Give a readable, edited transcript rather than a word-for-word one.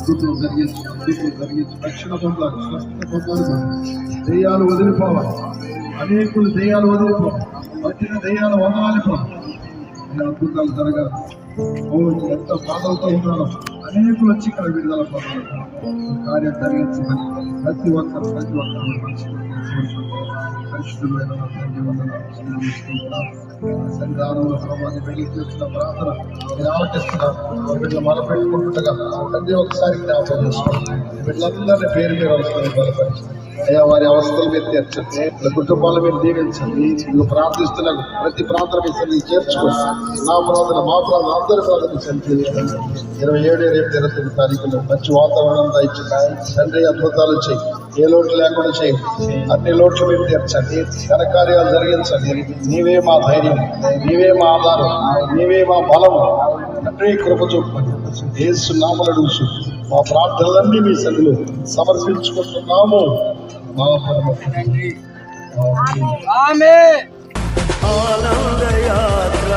అద్భుతం జరిగించు రక్షణ పొందాలి, స్వస్థత పొందాలి, దెయ్యాలు వదిలిపోవాలి, అనేకులు దెయ్యాలు వదిలిపోవాలి, పట్టిన దెయ్యాలు వదలాలిపోవాలి, అద్భుతాలు జరగాలి. ఎంత బాధలతో ఉన్నారో అనేకులు వచ్చి ఇక్కడ విడుదల పొందాలి, కార్యం జరిగించమని ప్రతి ఒక్కరు పరిశుద్ధులైన సంధానంలో ప్రభావం వెళ్ళి చేస్తున్న ప్రార్థన ఆలకిస్తున్నారు. వీళ్ళు మొదలుపెట్టుకుంటుండగా తండ్రి ఒకసారి జ్ఞాపకం చేసుకోండి. వీళ్ళందరినీ పేరు మీద అవసరం బలపరిచింది అయ్యా, వారి అవస్థల మీద తీర్చండి, వీళ్ళ కుటుంబాల మీద దీవించండి. వీళ్ళు ప్రార్థిస్తున్నారు, ప్రతి ప్రార్థన మీద చేర్చుకోండి. నా ప్రార్థన మా ప్రార్థన అందరి ప్రార్థన సంచరించండి. 27 రేపు 29 తారీఖులో మంచి వాతావరణం దయచేయండి తండ్రి. అద్భుతాలు చేయి, ఏ లోటు లేకుండా చేయి, అన్ని లోట్లు మీరు తీర్చండి, ఘనకార్యాలు జరిగించండి. నీవే మా ధైర్యం, నీవే మా ఆధారం, నీవే మా బలం తండ్రి. కృప చూపండి. యేసు నామములో అడుగుచు మా ప్రార్థనలన్నీ మీ సన్నిధిలో సమర్పించుకుంటున్నాము. మా పరమ తండ్రి. ఆమేన్. ఆనంద యాత్ర